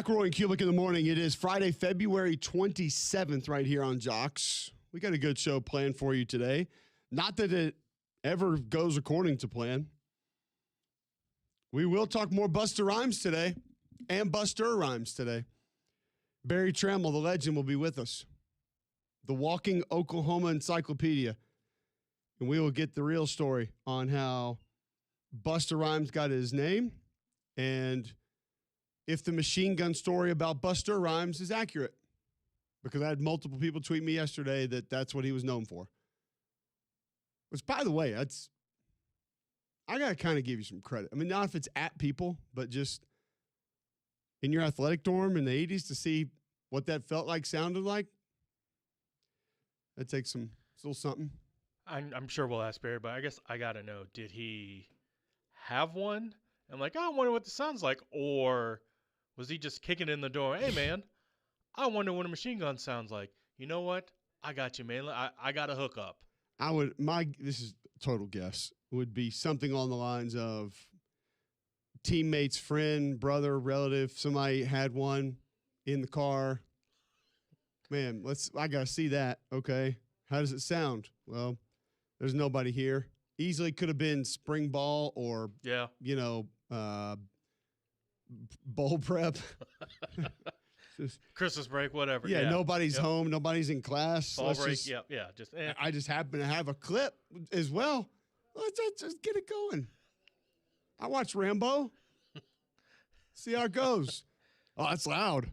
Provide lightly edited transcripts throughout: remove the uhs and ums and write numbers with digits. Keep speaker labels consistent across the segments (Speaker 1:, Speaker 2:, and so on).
Speaker 1: McElroy and Cubelic in the morning. It is Friday, February 27th right here on Jocks. We got a good show planned for you today. Not that it ever goes according to plan. We will talk more Buster Rhymes today and Buster Rhymes today. Barry Trammell, the legend, will be with us. The walking Oklahoma encyclopedia. And we will get the real story on how Buster Rhymes got his name and if the machine gun story about Buster Rhymes is accurate. Because I had multiple people tweet me yesterday that that's what he was known for. Which, by the way, I got to kind of give you some credit. I mean, not if it's at people, but just in your athletic dorm in the 80s to see what that felt like, sounded like. That takes some little something.
Speaker 2: I'm sure we'll ask Barry, but I guess I got to know, did he have one? I'm like, I wonder what this sounds like. Or was he just kicking in the door? Hey, man, I wonder what a machine gun sounds like. You know what? I got you, man. I got a hookup.
Speaker 1: This is total guess, would be something on the lines of teammates, friend, brother, relative. Somebody had one in the car. Man, I got to see that. Okay. How does it sound? Well, there's nobody here. Easily could have been spring ball or, bowl prep.
Speaker 2: Christmas break, whatever.
Speaker 1: Yeah, nobody's home. Nobody's in class.
Speaker 2: Fall break,
Speaker 1: I just happen to have a clip as well. Let's just get it going. I watch Rambo. See how it goes. Oh, that's loud.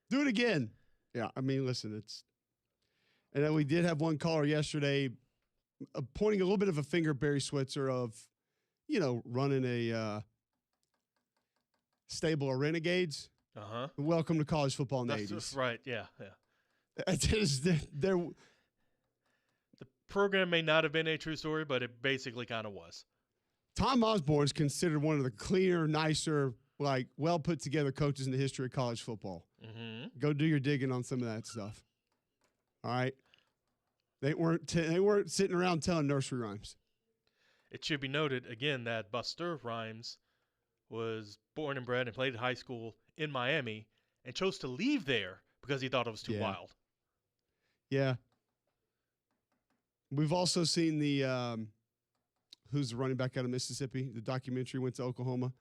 Speaker 1: Do it again. Yeah, I mean, listen, and then we did have one caller yesterday pointing a little bit of a finger at Barry Switzer of, running a stable of renegades.
Speaker 2: Uh-huh.
Speaker 1: Welcome to college football in the 80s.
Speaker 2: Right, yeah.
Speaker 1: The
Speaker 2: program may not have been a true story, but it basically kind of was.
Speaker 1: Tom Osborne is considered one of the cleaner, nicer, well put together coaches in the history of college football.
Speaker 2: Mm-hmm.
Speaker 1: Go do your digging on some of that stuff. All right. They weren't sitting around telling nursery rhymes.
Speaker 2: It should be noted again that Buster Rhymes was born and bred and played at high school in Miami and chose to leave there because he thought it was too wild.
Speaker 1: Yeah. We've also seen the who's the running back out of Mississippi? The documentary went to Oklahoma.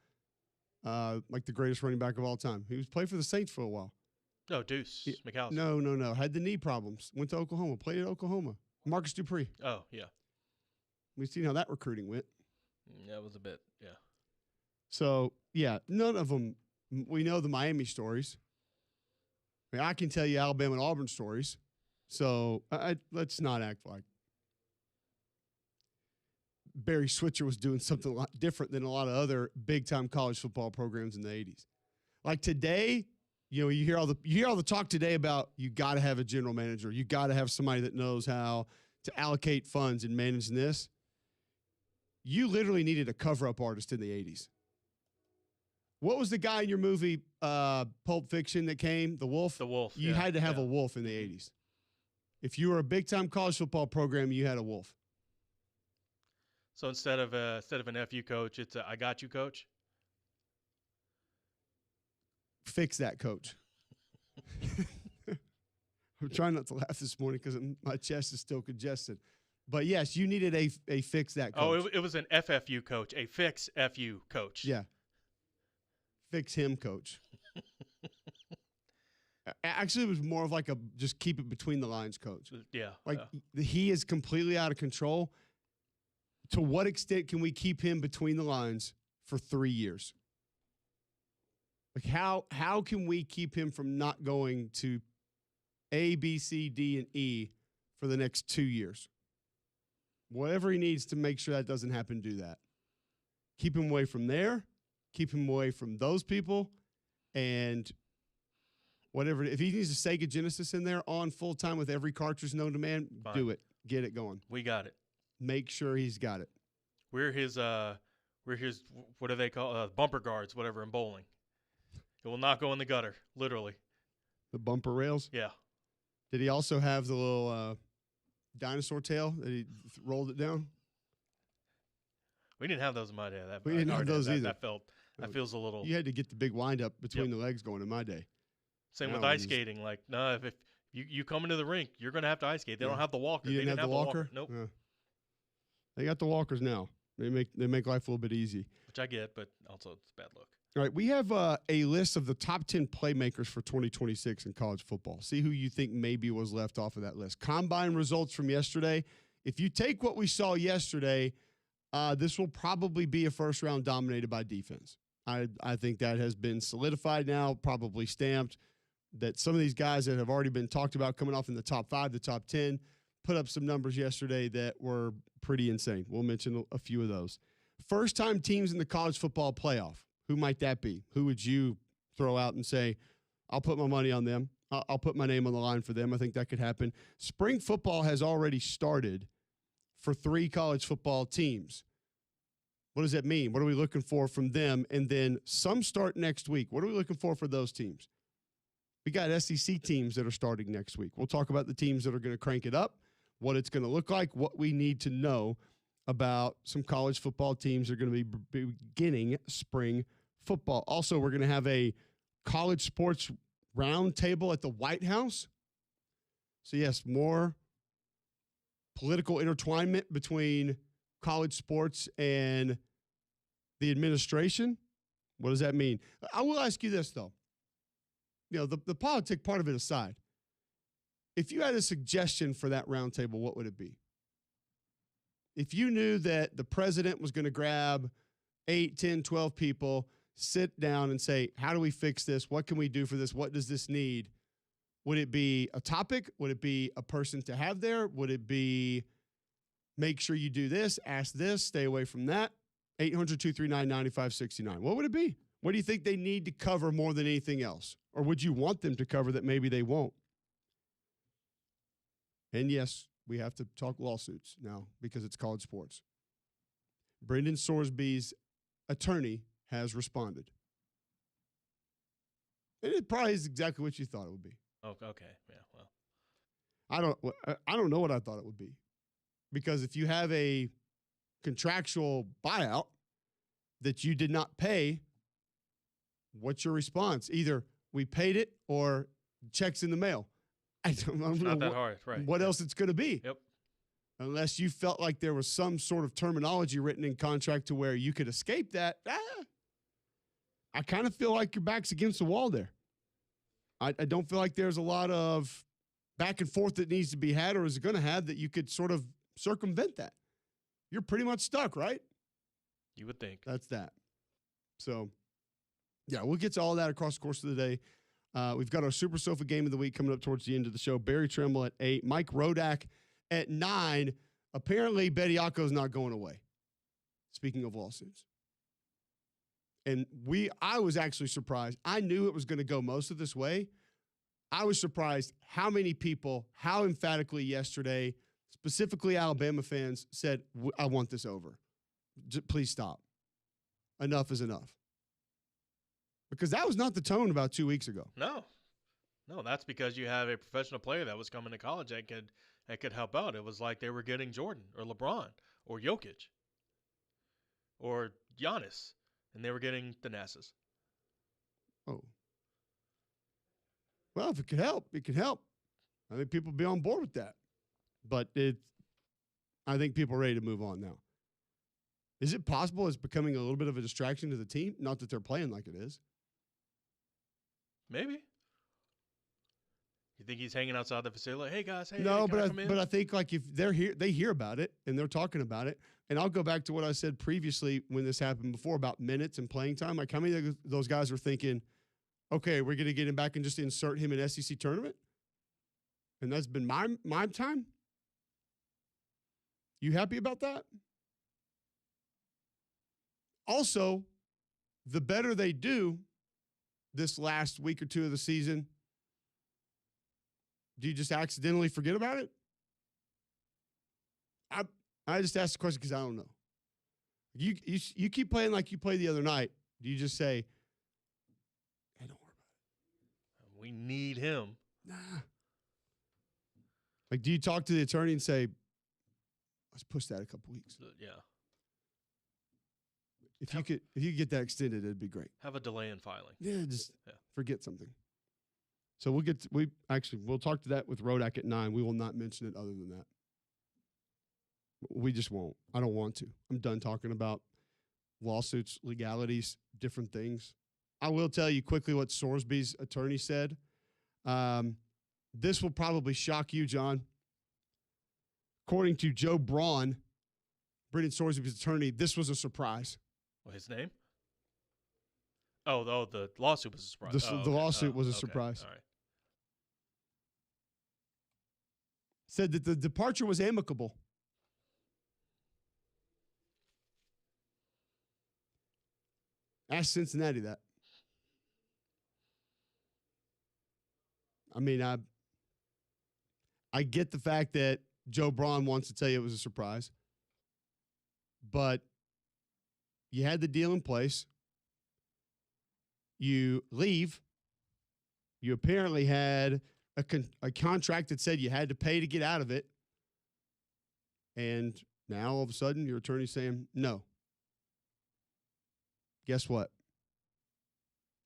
Speaker 1: The greatest running back of all time. He was played for the Saints for a while.
Speaker 2: No, Deuce McAllister.
Speaker 1: No. Had the knee problems. Went to Oklahoma. Played at Oklahoma. Marcus Dupree.
Speaker 2: Oh, yeah.
Speaker 1: We've seen how that recruiting went.
Speaker 2: That was a bit, yeah.
Speaker 1: So, yeah, none of them. We know the Miami stories. I can tell you Alabama and Auburn stories. So let's not act like Barry Switzer was doing something a lot different than a lot of other big-time college football programs in the 80s. Like today, you hear all the talk today about you got to have a general manager. You got to have somebody that knows how to allocate funds and manage this. You literally needed a cover-up artist in the 80s. What was the guy in your movie, Pulp Fiction, that came? The Wolf?
Speaker 2: The Wolf.
Speaker 1: You had to have a wolf in the 80s. If you were a big-time college football program, you had a wolf.
Speaker 2: So instead of an FU coach, it's a I got you coach?
Speaker 1: Fix that, coach. I'm trying not to laugh this morning because my chest is still congested. But, yes, you needed a fix that coach.
Speaker 2: Oh, it was an FFU coach, a fix FU coach.
Speaker 1: Yeah. Fix him, coach. Actually, it was more of like a just keep it between the lines coach.
Speaker 2: Yeah.
Speaker 1: He is completely out of control. To what extent can we keep him between the lines for 3 years? How can we keep him from not going to A, B, C, D, and E for the next 2 years? Whatever he needs to make sure that doesn't happen, do that. Keep him away from there. Keep him away from those people, and whatever. If he needs a Sega Genesis in there on full time with every cartridge known to man, do it. Get it going.
Speaker 2: We got it.
Speaker 1: Make sure he's got it.
Speaker 2: We're his what do they call bumper guards, whatever, in bowling. It will not go in the gutter, literally.
Speaker 1: The bumper rails?
Speaker 2: Yeah.
Speaker 1: Did he also have the little dinosaur tail that he rolled it down?
Speaker 2: We didn't have those in my day.
Speaker 1: We didn't have those either.
Speaker 2: That felt That feels a little.
Speaker 1: You had to get the big wind up between the legs going in my day.
Speaker 2: Same with ice skating. Like, no, if you come into the rink, you're going to have to ice skate. They don't have the walker.
Speaker 1: You didn't have the walker?
Speaker 2: Nope.
Speaker 1: Yeah. They got the walkers now. They make life a little bit easy.
Speaker 2: Which I get, but also it's a bad look.
Speaker 1: All right, we have a list of the top 10 playmakers for 2026 in college football. See who you think maybe was left off of that list. Combine results from yesterday. If you take what we saw yesterday, this will probably be a first round dominated by defense. I think that has been solidified now, probably stamped, that some of these guys that have already been talked about coming off in the top 5, the top 10, put up some numbers yesterday that were pretty insane. We'll mention a few of those. First-time teams in the college football playoff. Who might that be? Who would you throw out and say, I'll put my money on them. I'll put my name on the line for them. I think that could happen. Spring football has already started for 3 college football teams. What does that mean? What are we looking for from them? And then some start next week. What are we looking for those teams? We got SEC teams that are starting next week. We'll talk about the teams that are going to crank it up, what it's going to look like, what we need to know about some college football teams that are going to be beginning spring football. Also, we're going to have a college sports roundtable at the White House. So, yes, more political intertwinement between college sports and the administration. What does that mean? I will ask you this, though. You know, the politic part of it aside, if you had a suggestion for that roundtable, what would it be? If you knew that the president was going to grab 8, 10, 12 people, sit down and say, how do we fix this? What can we do for this? What does this need? Would it be a topic? Would it be a person to have there? Would it be make sure you do this, ask this, stay away from that? 800-239-9569. What would it be? What do you think they need to cover more than anything else? Or would you want them to cover that maybe they won't? And yes, we have to talk lawsuits now because it's college sports. Brendan Sorsby's attorney has responded. And it probably is exactly what you thought it would be.
Speaker 2: Oh, okay. Yeah, well.
Speaker 1: I don't know what I thought it would be. Because if you have a contractual buyout that you did not pay, what's your response? Either we paid it or check's in the mail. I don't know.
Speaker 2: It's not that hard, right?
Speaker 1: What else it's going to be?
Speaker 2: Yep.
Speaker 1: Unless you felt like there was some sort of terminology written in contract to where you could escape that. I kind of feel like your back's against the wall there. I don't feel like there's a lot of back and forth that needs to be had or is going to have that you could sort of circumvent that. You're pretty much stuck, right?
Speaker 2: You would think.
Speaker 1: That's that. So, yeah, we'll get to all that across the course of the day. We've got our Super Sofa Game of the Week coming up towards the end of the show. Barry Trimble at 8. Mike Rodak at 9. Apparently, Bediako's not going away. Speaking of lawsuits. And I was actually surprised. I knew it was going to go most of this way. I was surprised how many people, how emphatically yesterday, specifically Alabama fans, said, I want this over. Please stop. Enough is enough. Because that was not the tone about 2 weeks ago.
Speaker 2: No, that's because you have a professional player that was coming to college that could help out. It was like they were getting Jordan or LeBron or Jokic or Giannis, and they were getting Thanasis.
Speaker 1: Oh. Well, if it could help, it could help. I think people will be on board with that. But I think people are ready to move on now. Is it possible it's becoming a little bit of a distraction to the team? Not that they're playing like it is.
Speaker 2: Maybe. You think he's hanging outside the facility? Like, hey guys, hey.
Speaker 1: No,
Speaker 2: hey,
Speaker 1: but I think like if they're here, they hear about it and they're talking about it. And I'll go back to what I said previously when this happened before about minutes and playing time. Like how many of those guys are thinking, okay, we're going to get him back and just insert him in SEC tournament? And that's been my time. You happy about that? Also, the better they do this last week or two of the season, do you just accidentally forget about it? I just asked the question because I don't know. You keep playing like you played the other night. Do you just say, hey, don't worry about it?
Speaker 2: We need him.
Speaker 1: Nah. Like, do you talk to the attorney and say, let's push that a couple weeks?
Speaker 2: Yeah.
Speaker 1: If you could get that extended, it'd be great.
Speaker 2: Have a delay in filing.
Speaker 1: Yeah, just forget something. So we'll talk to that with Rodak at 9. We will not mention it other than that. We just won't. I don't want to. I'm done talking about lawsuits, legalities, different things. I will tell you quickly what Sorsby's attorney said. This will probably shock you, John. According to Joe Braun, Brendan Sorsby's attorney, this was a surprise.
Speaker 2: Well, his name? Oh, the lawsuit was a surprise.
Speaker 1: The lawsuit was a surprise.
Speaker 2: All right.
Speaker 1: Said that the departure was amicable. Ask Cincinnati that. I mean, I get the fact that Joe Braun wants to tell you it was a surprise, but you had the deal in place. You leave. You apparently had a contract that said you had to pay to get out of it. And now all of a sudden your attorney's saying no. Guess what?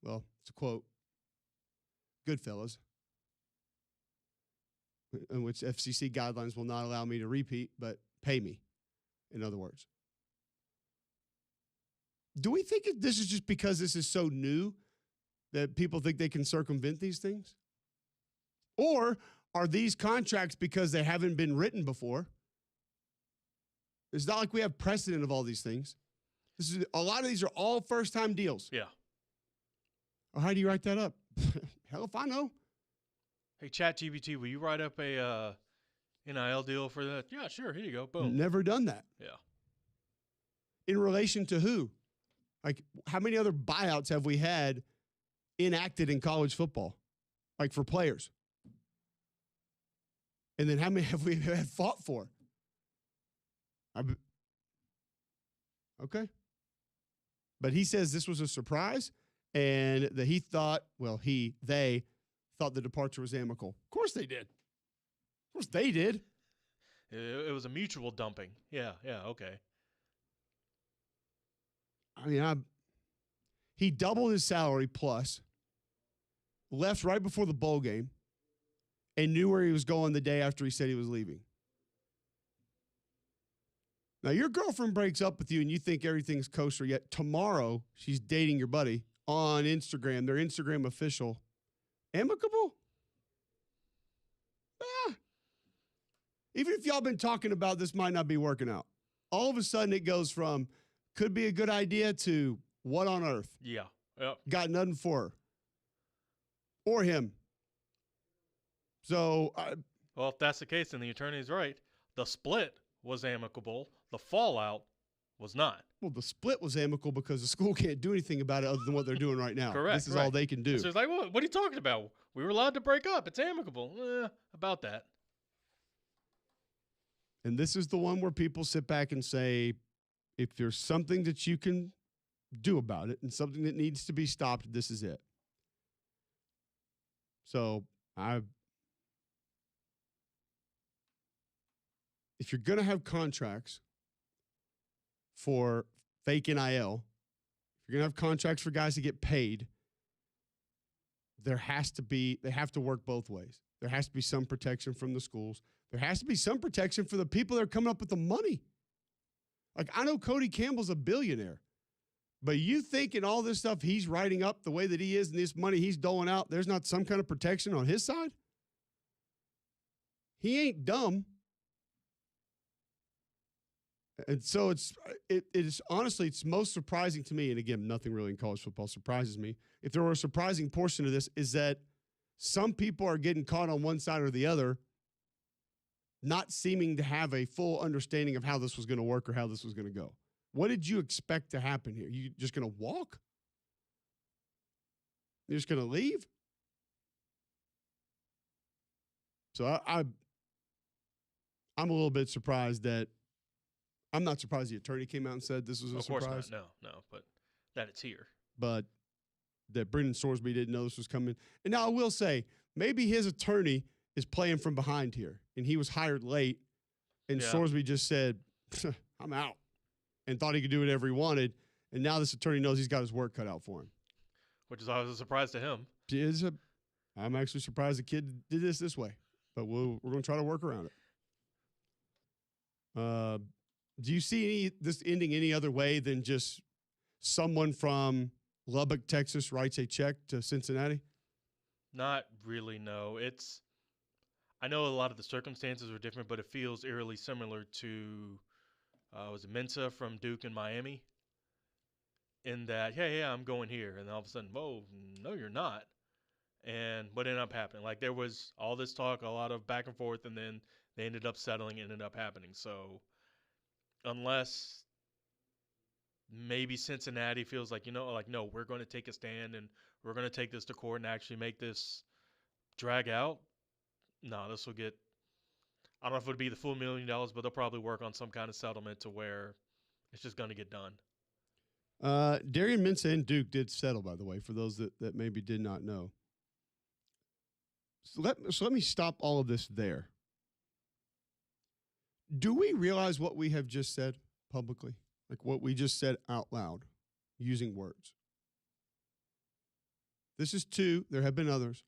Speaker 1: Well, it's a quote. Goodfellas, in which FCC guidelines will not allow me to repeat, but pay me, in other words. Do we think this is just because this is so new that people think they can circumvent these things? Or are these contracts because they haven't been written before? It's not like we have precedent of all these things. A lot of these are all first-time deals.
Speaker 2: Yeah.
Speaker 1: Or how do you write that up? Hell if I know.
Speaker 2: Hey, ChatGPT, will you write up a NIL deal for that? Yeah, sure. Here you go. Boom.
Speaker 1: Never done that.
Speaker 2: Yeah.
Speaker 1: In relation to who? Like, how many other buyouts have we had enacted in college football? Like, for players? And then how many have we had fought for? Okay. But he says this was a surprise and that they thought the departure was amicable. Of course they did. Of course they did.
Speaker 2: It was a mutual dumping. Yeah, okay.
Speaker 1: I mean, he doubled his salary plus, left right before the bowl game, and knew where he was going the day after he said he was leaving. Now, your girlfriend breaks up with you and you think everything's kosher, yet tomorrow she's dating your buddy on Instagram, their Instagram official. Amicable? Even if y'all been talking about this might not be working out. All of a sudden it goes from could be a good idea to what on earth?
Speaker 2: Yeah. Yep.
Speaker 1: Got nothing for her. Or him. So,
Speaker 2: well, if that's the case, then the attorney's right. The split was amicable. The fallout was not.
Speaker 1: Well, the split was amicable because the school can't do anything about it other than what they're doing right now.
Speaker 2: Correct.
Speaker 1: This is all they can do.
Speaker 2: So it's like, what are you talking about? We were allowed to break up. It's amicable. About that.
Speaker 1: And this is the one where people sit back and say, if there's something that you can do about it and something that needs to be stopped, this is it. So if you're going to have contracts for fake NIL, if you're going to have contracts for guys to get paid, they have to work both ways. There has to be some protection from the schools. There has to be some protection for the people that are coming up with the money. Like, I know Cody Campbell's a billionaire, but you think in all this stuff he's writing up the way that he is and this money he's doling out, there's not some kind of protection on his side? He ain't dumb. And so it is honestly, it's most surprising to me, and again, nothing really in college football surprises me. If there were a surprising portion of this, is that some people are getting caught on one side or the other, not seeming to have a full understanding of how this was going to work or how this was going to go. What did you expect to happen here? You just going to walk? You're just going to leave? So I'm a little bit surprised that I'm not surprised the attorney came out and said this was a surprise.
Speaker 2: Of course not. No, but that it's here.
Speaker 1: But that Brendan Sorsby didn't know this was coming. And now I will say, maybe his attorney is playing from behind here, and he was hired late, and Sorsby just said, I'm out, and thought he could do whatever he wanted, And now this attorney knows he's got his work cut out for him.
Speaker 2: Which is always a surprise to him.
Speaker 1: I'm actually surprised the kid did this way, but we're going to try to work around it. Do you see this ending any other way than just someone from Lubbock, Texas writes a check to Cincinnati?
Speaker 2: Not really, no. I know a lot of the circumstances are different, but it feels eerily similar to, was it Mensa from Duke and Miami? In that, yeah, I'm going here. And all of a sudden, whoa, no, you're not. And what ended up happening? Like, there was all this talk, a lot of back and forth, and then they ended up settling, ended up happening. So, unless maybe Cincinnati feels like, no, we're going to take a stand and we're going to take this to court and actually make this drag out. No, this will get, I don't know if it would be the full $1 million, but they'll probably work on some kind of settlement to where it's just going to get done.
Speaker 1: Darian Mensah and Duke did settle, by the way, for those that maybe did not know. So let me stop all of this there. Do we realize what we have just said publicly? Like what we just said out loud, using words. This is two, there have been others,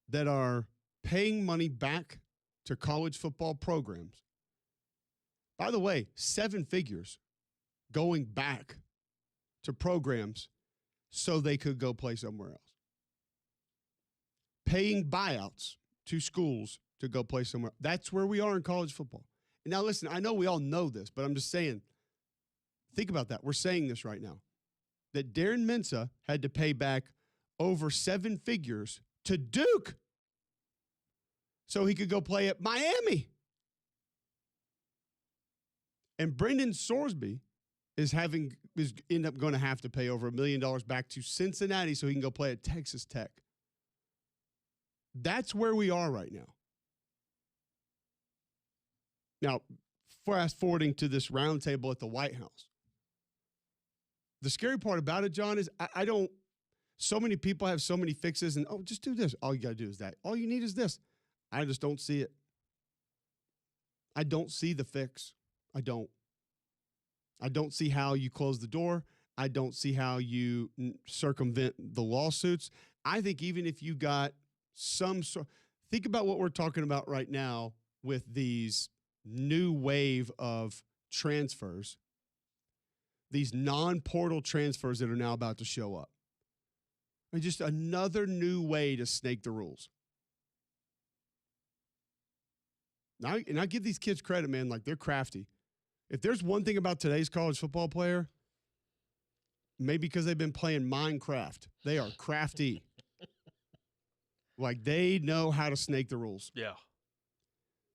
Speaker 1: that are paying money back to college football programs. By the way, 7 figures going back to programs so they could go play somewhere else. Paying buyouts to schools to go play somewhere. That's where we are in college football. And now listen, I know we all know this, but I'm just saying, think about that. We're saying this right now. That Darren Mensah had to pay back over 7 figures to Duke so he could go play at Miami. And Brendan Sorsby is end up going to have to pay over $1 million back to Cincinnati so he can go play at Texas Tech. That's where we are right now. Now, fast forwarding to this roundtable at the White House. The scary part about it, John, is so many people have so many fixes and, just do this. All you got to do is that. All you need is this. I just don't see it. I don't see the fix. I don't see how you close the door. I don't see how you circumvent the lawsuits. I think even if you got think about what we're talking about right now with these new wave of transfers, these non-portal transfers that are now about to show up. And just another new way to snake the rules. Now, and I give these kids credit, man, like they're crafty. If there's one thing about today's college football player, maybe because they've been playing Minecraft, they are crafty. Like they know how to snake the rules.
Speaker 2: Yeah.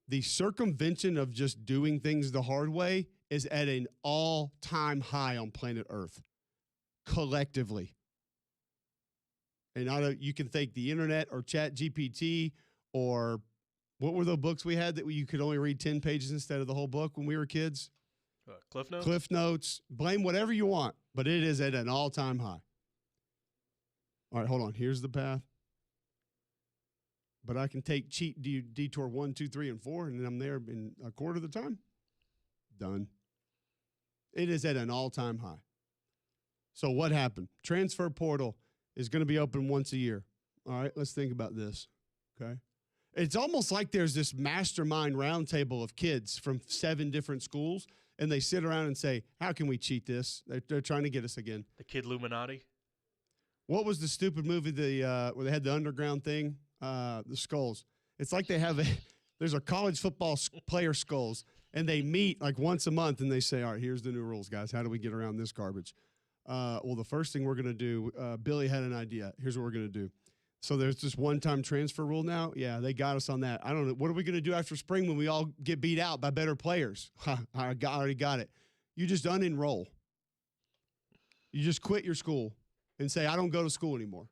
Speaker 1: The circumvention of just doing things the hard way is at an all-time high on planet Earth, collectively. And you can thank the internet or ChatGPT or what were the books we had that you could only read 10 pages instead of the whole book when we were kids?
Speaker 2: Cliff Notes?
Speaker 1: Cliff Notes. Blame whatever you want, but it is at an all-time high. All right, hold on. Here's the path. But I can take cheat detour 1, 2, 3, and 4, and then I'm there in a quarter of the time. Done. It is at an all-time high. So what happened? Transfer portal is going to be open once a year. All right, let's think about this, okay? It's almost like there's this mastermind roundtable of kids from 7 different schools, and they sit around and say, how can we cheat this? They're trying to get us again.
Speaker 2: The Kid Illuminati?
Speaker 1: What was the stupid movie where they had the underground thing? The skulls. It's like they have there's a college football player skulls, and they meet like once a month, and they say, all right, here's the new rules, guys. How do we get around this garbage? Well, the first thing we're going to do, Billy had an idea. Here's what we're going to do. So there's this one-time transfer rule now. Yeah, they got us on that. I don't know. What are we going to do after spring when we all get beat out by better players? I already got it. You just unenroll. You just quit your school and say, I don't go to school anymore.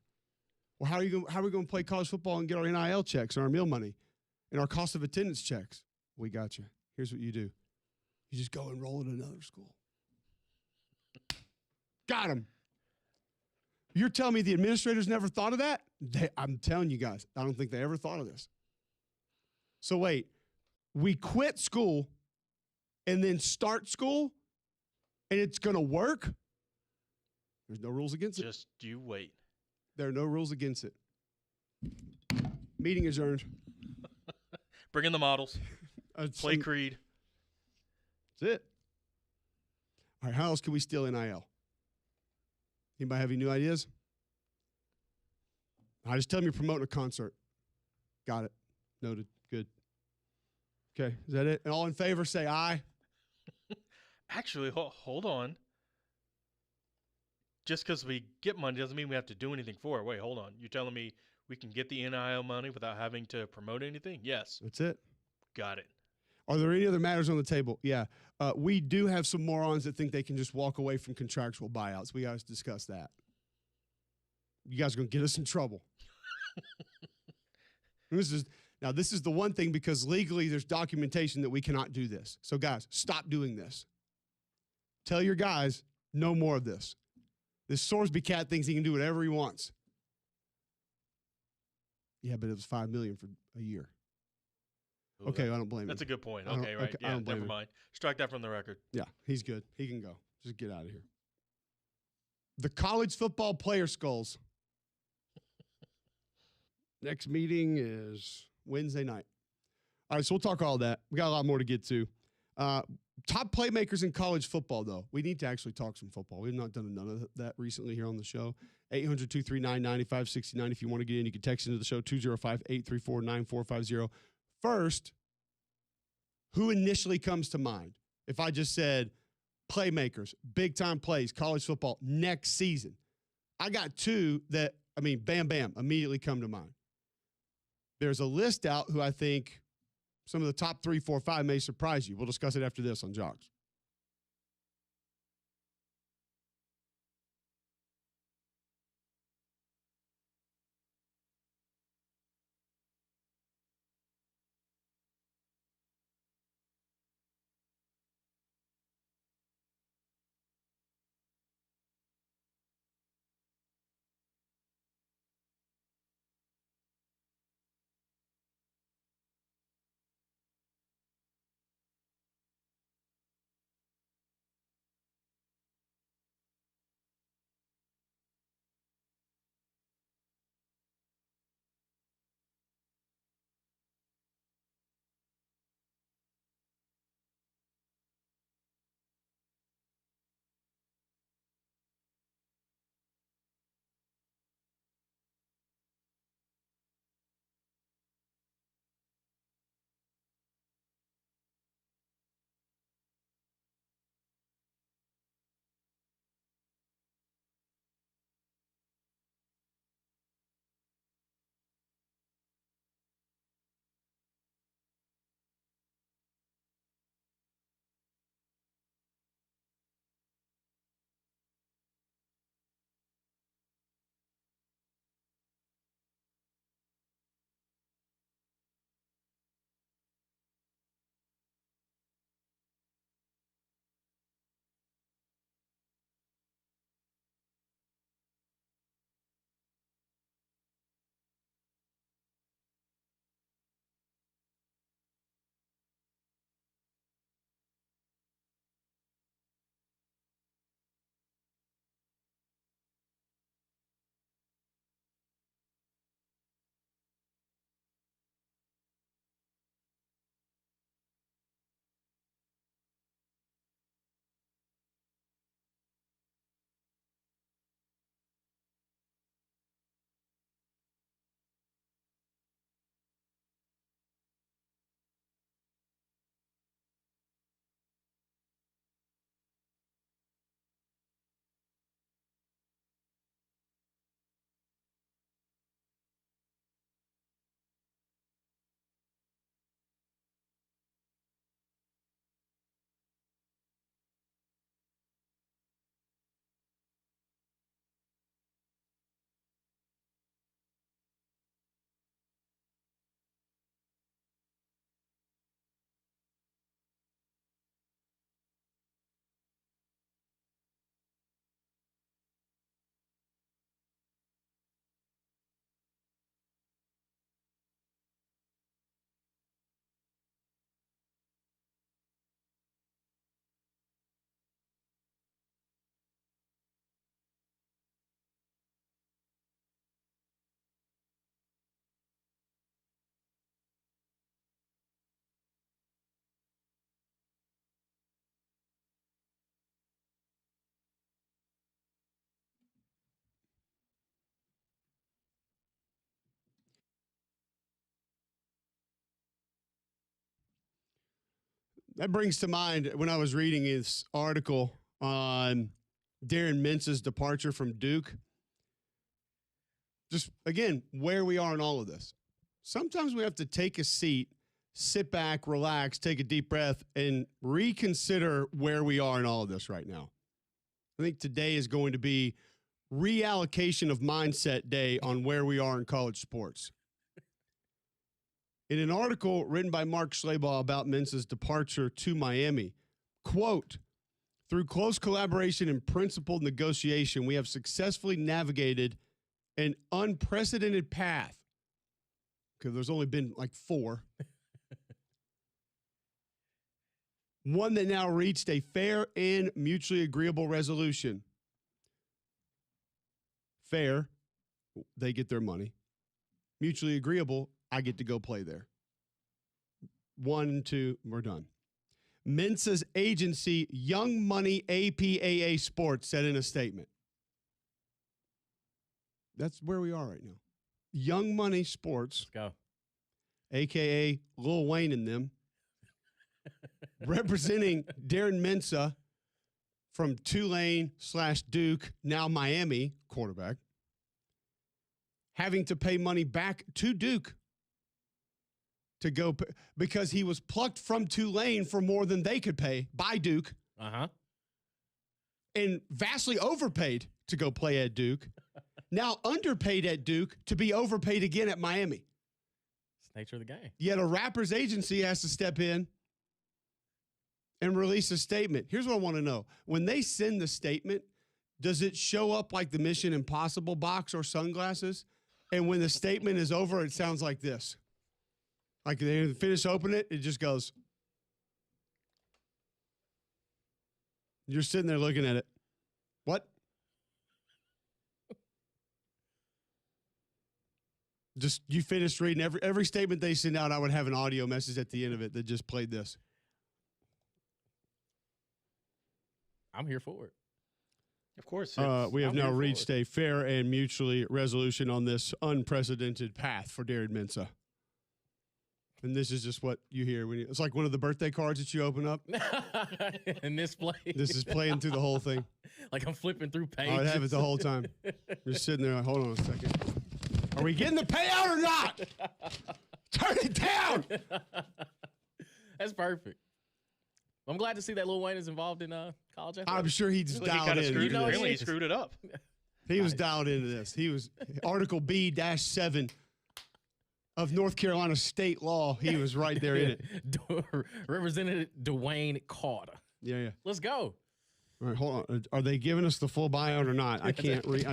Speaker 1: Well, how are we going to play college football and get our NIL checks and our meal money and our cost of attendance checks? We got you. Here's what you do. You just go enroll at another school. Got him. You're telling me the administrators never thought of that? I'm telling you guys, I don't think they ever thought of this. So wait, we quit school and then start school? and it's going to work, there's no rules against it.
Speaker 2: Just you wait.
Speaker 1: There are no rules against it. Meeting adjourned.
Speaker 2: Bring in the models. Play Creed.
Speaker 1: That's it. All right, how else can we steal NIL? Anybody have any new ideas? I just tell them you're promoting a concert. Got it. Noted. Good. Okay, is that it? And all in favor, say aye.
Speaker 2: Actually, hold on. Just because we get money doesn't mean we have to do anything for it. Wait, hold on. You're telling me we can get the NIL money without having to promote anything? Yes.
Speaker 1: That's it.
Speaker 2: Got it.
Speaker 1: Are there any other matters on the table? Yeah. We do have some morons that think they can just walk away from contractual buyouts. We got to discuss that. You guys are going to get us in trouble. This is the one thing, because legally there's documentation that we cannot do this. So, guys, stop doing this. Tell your guys no more of this. This Sorsby cat thinks he can do whatever he wants. Yeah, but it was $5 million for a year.
Speaker 2: Ooh,
Speaker 1: okay, I don't blame him.
Speaker 2: That's a good point. Okay, right.
Speaker 1: Okay,
Speaker 2: yeah, never mind. Strike that from the record.
Speaker 1: Yeah, he's good. He can go. Just get out of here. The college football player skulls. Next meeting is Wednesday night. All right, so we'll talk all that. We got a lot more to get to. Top playmakers in college football, though. We need to actually talk some football. We've not done none of that recently here on the show. 800-239-9569. If you want to get in, you can text into the show, 205-834-9450. First, who initially comes to mind? If I just said playmakers, big-time plays, college football, next season. I got two that, bam, bam, immediately come to mind. There's a list out who I think some of the top 3, 4, 5 may surprise you. We'll discuss it after this on Jocks. That brings to mind when I was reading his article on Darren Mintz's departure from Duke. Just, again, where we are in all of this. Sometimes we have to take a seat, sit back, relax, take a deep breath, and reconsider where we are in all of this right now. I think today is going to be reallocation of mindset day on where we are in college sports. In an article written by Mark Schleybaugh about Mintz's departure to Miami, quote, through close collaboration and principled negotiation, we have successfully navigated an unprecedented path. Because there's only been like 4. One that now reached a fair and mutually agreeable resolution. Fair, they get their money. Mutually agreeable, I get to go play there. 1 and 2, we're done. Mintz's agency, Young Money APAA Sports, said in a statement. That's where we are right now. Young Money Sports,
Speaker 3: Let's go.
Speaker 1: a.k.a. Lil Wayne and them, representing Darren Mintz from Tulane/Duke, now Miami quarterback, having to pay money back to Duke to go because he was plucked from Tulane for more than they could pay by Duke. And vastly overpaid to go play at Duke. Now underpaid at Duke to be overpaid again at Miami.
Speaker 3: It's the nature of the game.
Speaker 1: Yet a rapper's agency has to step in and release a statement. Here's what I want to know. When they send the statement, does it show up like the Mission Impossible box or sunglasses? And when the statement is over, it sounds like this. Like they finish opening it, it just goes. You're sitting there looking at it. What? Just you finished reading every statement they send out. I would have an audio message at the end of it that just played this.
Speaker 3: I'm here for it.
Speaker 2: Of course.
Speaker 1: We have
Speaker 3: I'm
Speaker 1: now
Speaker 3: here for
Speaker 1: reached a fair and mutually resolution on this unprecedented path for Darren Mintz. And this is just what you hear when it's like one of the birthday cards that you open up.
Speaker 3: And this play.
Speaker 1: This is playing through the whole thing.
Speaker 3: Like I'm flipping through pages.
Speaker 1: I would have it the whole time. You're sitting there like, hold on a second. Are we getting the payout or not? Turn it down.
Speaker 3: That's perfect. I'm glad to see that Lil Wayne is involved in college athletics.
Speaker 1: I'm sure he's
Speaker 2: He
Speaker 1: dialed
Speaker 2: kind of
Speaker 1: in.
Speaker 2: screwed,
Speaker 3: know,
Speaker 2: apparently he
Speaker 3: he-
Speaker 2: screwed it up.
Speaker 1: He was dialed into this. He was Article B-7 of North Carolina state law. He was right there in it.
Speaker 3: Representative Dwayne Carter.
Speaker 1: Yeah.
Speaker 3: Let's go.
Speaker 1: All right, hold on. Are they giving us the full buyout or not? I can't read.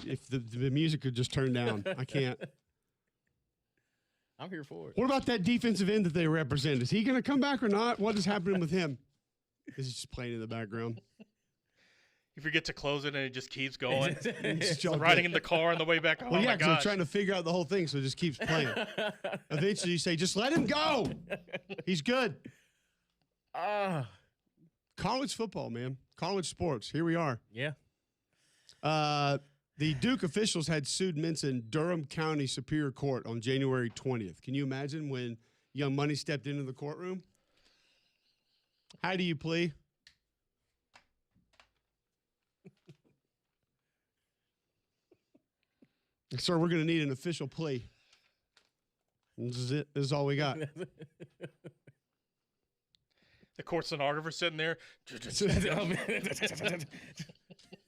Speaker 1: If the music could just turn down, I can't.
Speaker 3: I'm here for it.
Speaker 1: What about that defensive end that they represent? Is he going to come back or not? What is happening with him? Is he just playing in the background?
Speaker 2: You forget to close it and it just keeps going.
Speaker 1: Just jump
Speaker 2: Riding
Speaker 1: in.
Speaker 2: in the car on the way back home.
Speaker 1: Well,
Speaker 2: Oh
Speaker 1: yeah,
Speaker 2: my
Speaker 1: because they're
Speaker 2: gosh.
Speaker 1: trying to figure out the whole thing, so it just keeps playing. Eventually, you say, just let him go. He's good. College football, man. College sports. Here we are.
Speaker 3: Yeah.
Speaker 1: The Duke officials had sued Mintz in Durham County Superior Court on January 20th. Can you imagine when Young Money stepped into the courtroom? How do you plea? Sir, we're going to need an official plea. This is it. This is all we got.
Speaker 2: The court stenographer sitting there.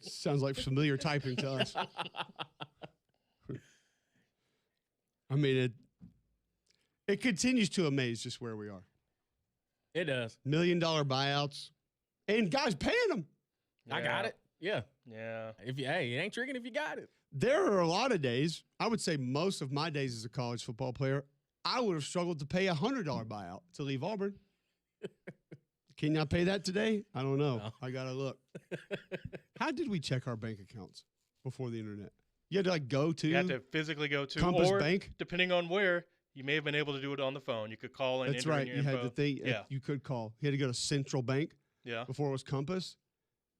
Speaker 1: Sounds like familiar typing to us. I mean, it continues to amaze just where we are.
Speaker 3: It does.
Speaker 1: $1 million buyouts. And guys paying them.
Speaker 3: I got it. Yeah.
Speaker 2: Yeah.
Speaker 3: If you, hey, it ain't tricking if you got it.
Speaker 1: There are a lot of days, I would say most of my days as a college football player, I would have struggled to pay a $100 buyout to leave Auburn. Can y'all pay that today? I don't know.
Speaker 3: No.
Speaker 1: I got to look. How did we check our bank accounts before the internet? You had to like go to.
Speaker 2: You have to physically go to
Speaker 1: Compass
Speaker 2: or
Speaker 1: Bank?
Speaker 2: depending on where, you may have been able to do it on the phone. You could call and
Speaker 1: That's
Speaker 2: enter in
Speaker 1: right.
Speaker 2: your
Speaker 1: You had
Speaker 2: info.
Speaker 1: to think.
Speaker 2: Yeah.
Speaker 1: You could call. You had to go to Central Bank
Speaker 2: Yeah.
Speaker 1: before it was Compass.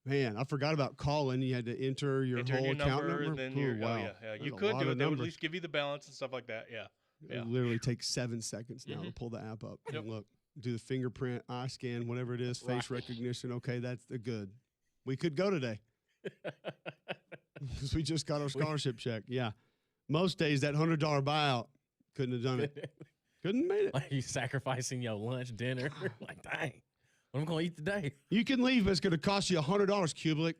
Speaker 1: Man, I forgot about calling. You had to enter your
Speaker 2: Enter in
Speaker 1: whole
Speaker 2: your
Speaker 1: account
Speaker 2: number,
Speaker 1: number.
Speaker 2: and then
Speaker 1: Ooh,
Speaker 2: your
Speaker 1: wow.
Speaker 2: oh yeah.
Speaker 1: There's
Speaker 2: You
Speaker 1: a
Speaker 2: could
Speaker 1: lot
Speaker 2: do
Speaker 1: of
Speaker 2: it. They would at
Speaker 1: numbers.
Speaker 2: least give you the balance and stuff like that. Yeah.
Speaker 1: It
Speaker 2: Yeah.
Speaker 1: literally takes 7 seconds now to
Speaker 2: Mhm.
Speaker 1: pull the app up
Speaker 2: Yep.
Speaker 1: and look. do the fingerprint, eye scan, whatever it is, face
Speaker 3: Right.
Speaker 1: recognition. Okay, that's the good. We could go today because we just got our scholarship check. Yeah. Most days, that $100 buyout couldn't have done it. Couldn't have made it.
Speaker 3: Like you sacrificing your lunch, dinner. Like, dang, what am I going to eat today?
Speaker 1: You can leave, but it's going to cost you $100, Cubelic.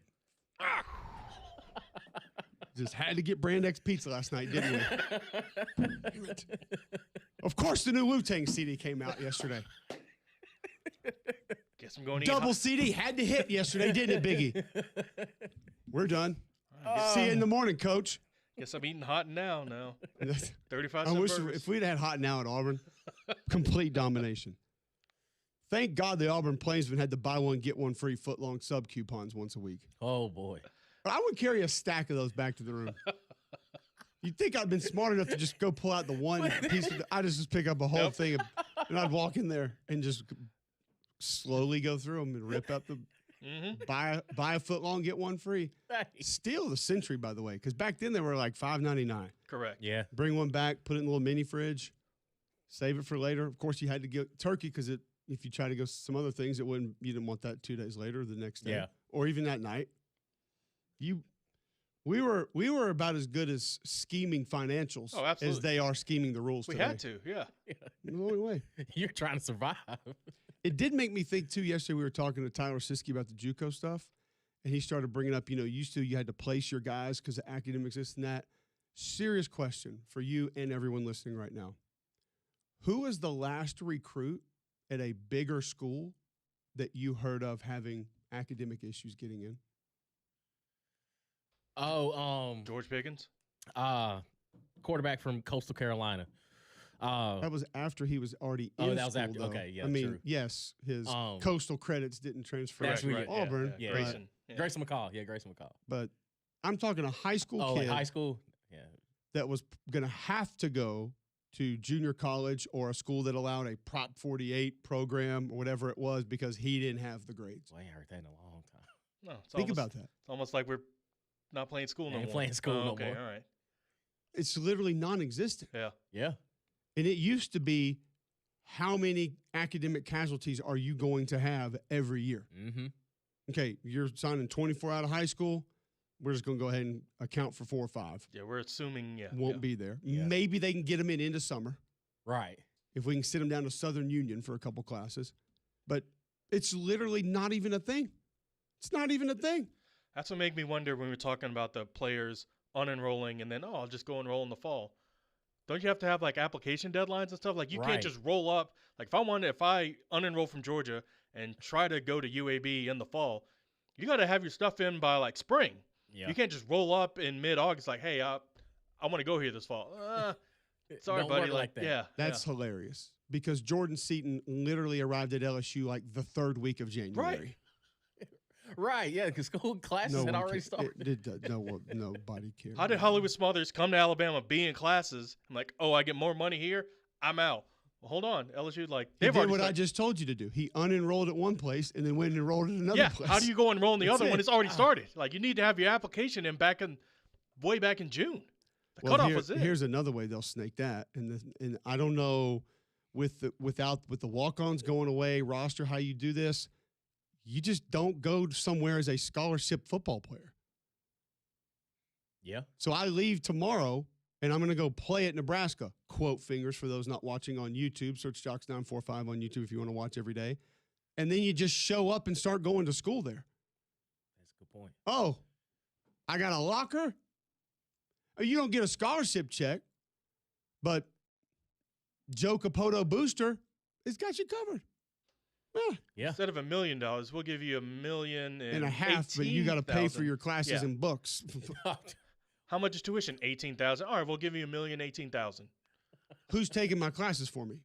Speaker 1: Just had to get Brand X pizza last night, didn't we? Damn it. Of course, the new Wu-Tang CD came out yesterday.
Speaker 2: Guess I'm going to
Speaker 1: Double CD had to hit yesterday, didn't it, Biggie? We're done. See you in the morning, Coach.
Speaker 2: Guess I'm eating hot now. No, 35
Speaker 1: I
Speaker 2: cent
Speaker 1: wish
Speaker 2: burgers.
Speaker 1: if we'd had hot now at Auburn, complete domination. Thank God the Auburn Plainsmen had the buy one, get one free foot-long sub coupons once a week.
Speaker 3: Oh, boy.
Speaker 1: I would carry a stack of those back to the room. You'd think I'd been smart enough to just go pull out the one piece of I'd just pick up a whole thing and I'd walk in there and just slowly go through them and rip up the buy a foot long, get one free. Steal the Century, by the way, because back then they were like $5.99.
Speaker 2: Correct.
Speaker 3: Yeah.
Speaker 1: Bring one back, put it in a little mini fridge, save it for later. Of course, you had to get turkey because if you try to go some other things, you didn't want that 2 days later, or the next day, or even that night. We were about as good as scheming financials as they are scheming the rules.
Speaker 2: We
Speaker 1: today.
Speaker 2: had to, yeah.
Speaker 1: The only way.
Speaker 3: You're trying to survive.
Speaker 1: It did make me think too. Yesterday we were talking to Tyler Siskey about the JUCO stuff, and he started bringing up, you had to place your guys because of academics, this and that. Serious question for you and everyone listening right now: who was the last recruit at a bigger school that you heard of having academic issues getting in?
Speaker 3: Oh,
Speaker 2: George Pickens.
Speaker 3: Quarterback from Coastal Carolina.
Speaker 1: That was after he was already in
Speaker 3: that was
Speaker 1: school,
Speaker 3: after.
Speaker 1: though.
Speaker 3: Okay, yeah,
Speaker 1: I mean,
Speaker 3: true.
Speaker 1: yes, his coastal credits didn't transfer
Speaker 3: That's
Speaker 1: to
Speaker 3: right,
Speaker 1: Auburn.
Speaker 3: yeah.
Speaker 2: Grayson. Yeah.
Speaker 3: Grayson McCall. Yeah, Grayson McCall.
Speaker 1: But I'm talking a high school
Speaker 3: Oh,
Speaker 1: kid
Speaker 3: like high school? Yeah.
Speaker 1: that was going to have to go to junior college or a school that allowed a Prop 48 program or whatever it was because he didn't have the grades.
Speaker 3: Well, I ain't heard that in a long time.
Speaker 2: No, it's
Speaker 1: Think
Speaker 2: almost,
Speaker 1: about that.
Speaker 2: It's almost like we're not playing school no
Speaker 3: Ain't
Speaker 2: more.
Speaker 3: playing school no
Speaker 2: okay,
Speaker 3: more.
Speaker 2: all right.
Speaker 1: It's literally non-existent.
Speaker 2: Yeah.
Speaker 3: Yeah.
Speaker 1: And it used to be, how many academic casualties are you going to have every year?
Speaker 3: Mm-hmm.
Speaker 1: Okay, you're signing 24 out of high school. We're just going to go ahead and account for 4 or 5.
Speaker 2: Yeah, we're assuming,
Speaker 1: Won't be there.
Speaker 3: Yeah.
Speaker 1: Maybe they can get them in into summer
Speaker 3: Right.
Speaker 1: if we can sit them down to Southern Union for a couple classes. But it's literally not even a thing. It's not even a thing.
Speaker 2: That's what made me wonder when we were talking about the players unenrolling and then, I'll just go enroll in the fall. Don't you have to have like application deadlines and stuff? Like you
Speaker 3: Right.
Speaker 2: can't just roll up. Like if I unenroll from Georgia and try to go to UAB in the fall, you got to have your stuff in by like spring.
Speaker 3: Yeah.
Speaker 2: You can't just roll up in mid-August like, hey, I want to go here this fall. Sorry,
Speaker 3: Don't
Speaker 2: buddy.
Speaker 3: work like that.
Speaker 2: Yeah,
Speaker 1: That's hilarious because Jordan Seaton literally arrived at LSU like the 3rd week of January.
Speaker 3: Right. Yeah. Because school classes had
Speaker 1: one
Speaker 3: already
Speaker 1: ca-
Speaker 3: started.
Speaker 1: Nobody cared.
Speaker 2: How did Hollywood Smothers come to Alabama, be in classes? I'm like, oh, I get more money here. I'm out. Well, hold on. LSU
Speaker 1: He
Speaker 2: they've
Speaker 1: did
Speaker 2: already
Speaker 1: what I
Speaker 2: started.
Speaker 1: just told you to do. He unenrolled at one place and then went and enrolled at another
Speaker 2: Yeah.
Speaker 1: place.
Speaker 2: How do you go enroll in the
Speaker 1: That's
Speaker 2: other
Speaker 1: it.
Speaker 2: when it's already started? Like you need to have your application in way back in June. The cutoff was it.
Speaker 1: Here's another way they'll snake that, and I don't know with the walk-ons going away roster how you do this. You just don't go somewhere as a scholarship football player.
Speaker 3: Yeah.
Speaker 1: So I leave tomorrow and I'm going to go play at Nebraska. Quote fingers for those not watching on YouTube. Search Jocks945 on YouTube if you want to watch every day. And then you just show up and start going to school there.
Speaker 3: That's a good point.
Speaker 1: Oh, I got a locker. You don't get a scholarship check, but Joe Capoto Booster has got you covered.
Speaker 3: Yeah.
Speaker 2: Instead of $1 million, we'll give you $1,018,000.
Speaker 1: But you got to pay for your classes
Speaker 2: Yeah.
Speaker 1: and books.
Speaker 2: How much is tuition? $18,000. All right, we'll give you $1,018,000.
Speaker 1: Who's taking my classes for me?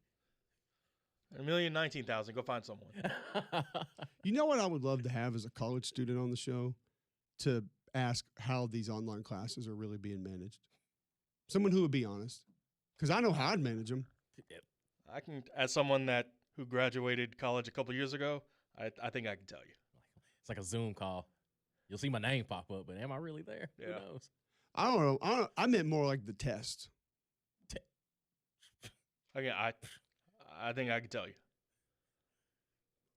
Speaker 2: $1,019,000. Go find someone.
Speaker 1: You know what I would love to have as a college student on the show? To ask how these online classes are really being managed. Someone who would be honest. Because I know how I'd manage them.
Speaker 2: I can, as someone who graduated college a couple years ago, I think I can tell you.
Speaker 3: It's like a Zoom call. You'll see my name pop up, but am I really there?
Speaker 2: Yeah.
Speaker 3: Who knows?
Speaker 1: I don't know. I meant more like the test.
Speaker 2: Again, I think I can tell you.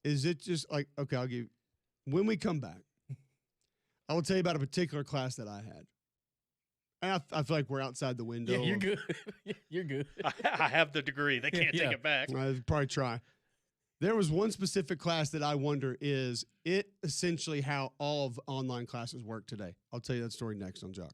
Speaker 1: Is it just like, okay, I'll give you, when we come back, I will tell you about a particular class that I had. And I feel like we're outside the window.
Speaker 3: Yeah, you're good. You're good.
Speaker 2: I have the degree. They can't take it back.
Speaker 1: I'd probably try. There was one specific class that I wonder, is it essentially how all of online classes work today? I'll tell you that story next on Jocks.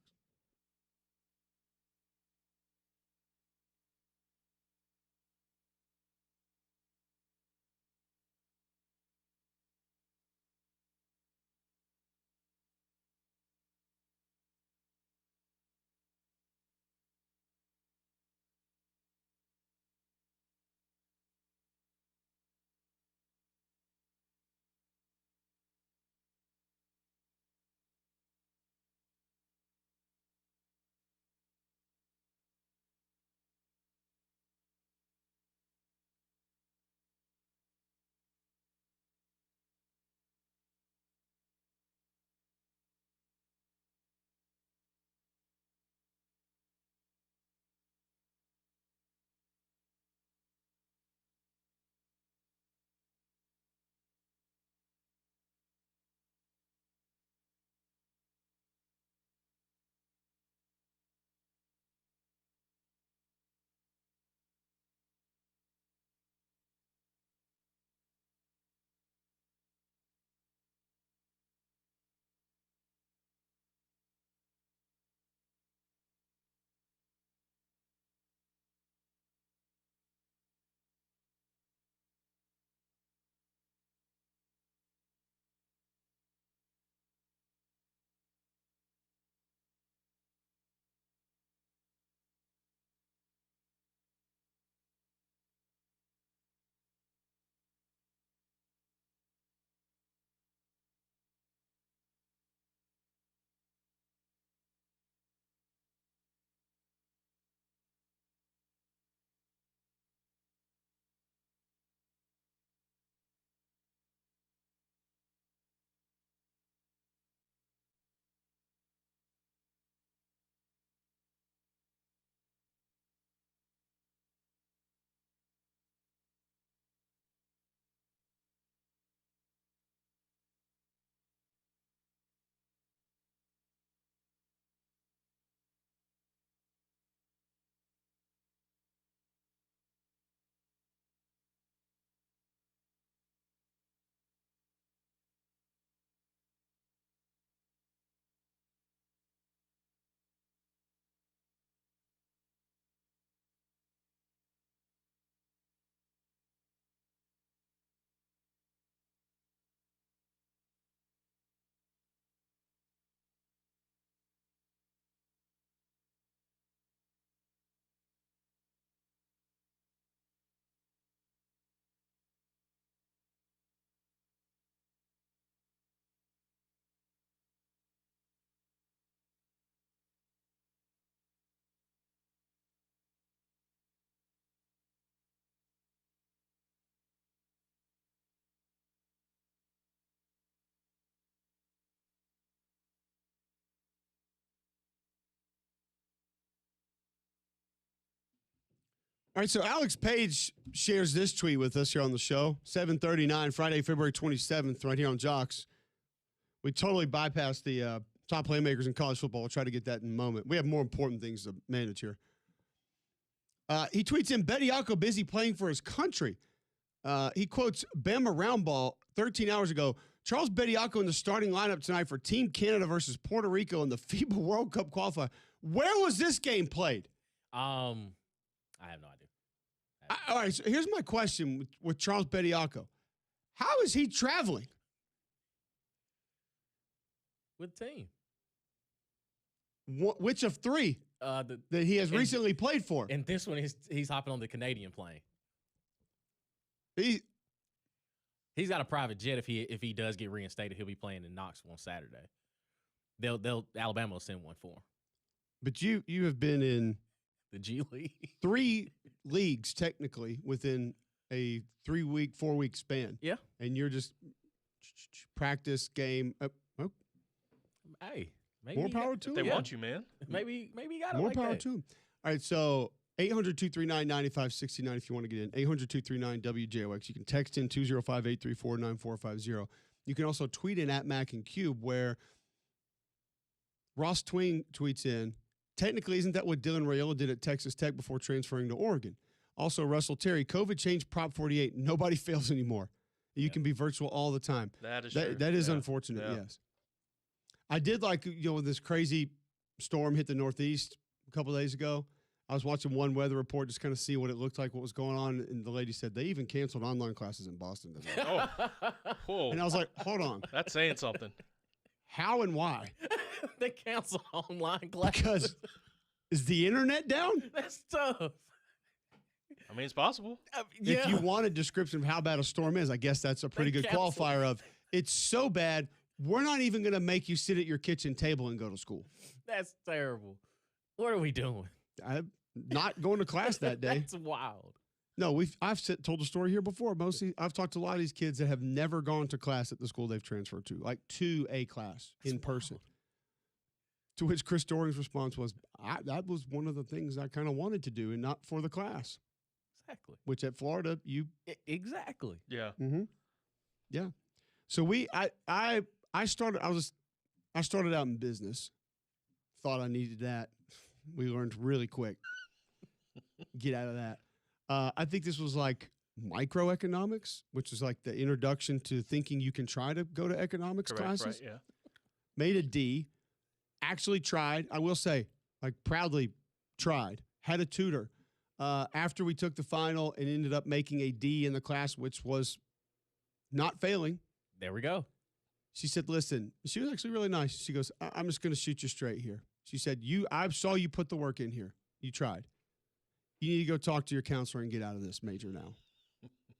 Speaker 1: All right, so Alex Page shares this tweet with us here on the show. 7:39, Friday, February 27th, right here on Jocks. We totally bypassed the top playmakers in college football. We'll try to get that in a moment. We have more important things to manage here. He tweets in, Bediako busy playing for his country. He quotes Bama Roundball 13 hours ago. Charles Bediako in the starting lineup tonight for Team Canada versus Puerto Rico in the FIBA World Cup qualifier. Where was this game played?
Speaker 3: I have no idea.
Speaker 1: All right, so here's my question with Charles Bediako. How is he traveling?
Speaker 3: With the team.
Speaker 1: Which of three that he has recently played for?
Speaker 3: And this one, he's hopping on the Canadian plane. He's got a private jet. If he does get reinstated, he'll be playing in Knoxville on Saturday. Alabama will send one for him.
Speaker 1: But you have been in
Speaker 3: the G League
Speaker 1: 3 leagues technically within a 3-week, 4-week span.
Speaker 3: Yeah,
Speaker 1: and you're just practice game.
Speaker 3: Hey, maybe
Speaker 1: more power to him.
Speaker 2: They want you, man.
Speaker 3: Maybe you got it.
Speaker 1: More
Speaker 3: like
Speaker 1: power
Speaker 3: that.
Speaker 1: to him. All right, so 800-239-9569 if you want to get in. 800-239-WJOX. You can text in 205-834-9450. You can also tweet in at Mac and Cube, where Ross Twing tweets in, technically, isn't that what Dylan Raiola did at Texas Tech before transferring to Oregon? Also, Russell Terry, COVID changed Prop 48. Nobody fails anymore. You can be virtual all the time.
Speaker 2: That is true.
Speaker 1: That is unfortunate, yes. I did like, this crazy storm hit the Northeast a couple days ago. I was watching one weather report just kind of see what it looked like, what was going on, and the lady said they even canceled online classes in Boston today.
Speaker 2: Whoa.
Speaker 1: And I was like, hold on.
Speaker 2: That's saying something.
Speaker 1: How and why?
Speaker 3: They cancel online classes.
Speaker 1: Because is the internet down?
Speaker 3: That's tough.
Speaker 2: I mean, it's possible.
Speaker 1: If you want a description of how bad a storm is, I guess that's a pretty good qualifier of it's so bad, we're not even going to make you sit at your kitchen table and go to school.
Speaker 3: That's terrible. What are we doing?
Speaker 1: I'm not going to class that day.
Speaker 3: That's wild.
Speaker 1: No, I've told the story here before. Mostly, I've talked to a lot of these kids that have never gone to class at the school they've transferred to, like to a class in person. To which Chris Doring's response was, that was one of the things I kind of wanted to do and not for the class.
Speaker 3: Exactly.
Speaker 1: Which at Florida,
Speaker 3: Exactly.
Speaker 2: Yeah.
Speaker 1: Mm-hmm. Yeah. So I started out in business. Thought I needed that. We learned really quick. Get out of that. I think this was like microeconomics, which is like the introduction to thinking you can try to go to economics classes.
Speaker 2: Right, yeah.
Speaker 1: Made a D. Actually tried. I will say, like proudly tried. Had a tutor. After we took the final and ended up making a D in the class, which was not failing.
Speaker 3: There we go.
Speaker 1: She said, listen, she was actually really nice. She goes, I'm just going to shoot you straight here. She said, I saw you put the work in here. You tried. You need to go talk to your counselor and get out of this major now.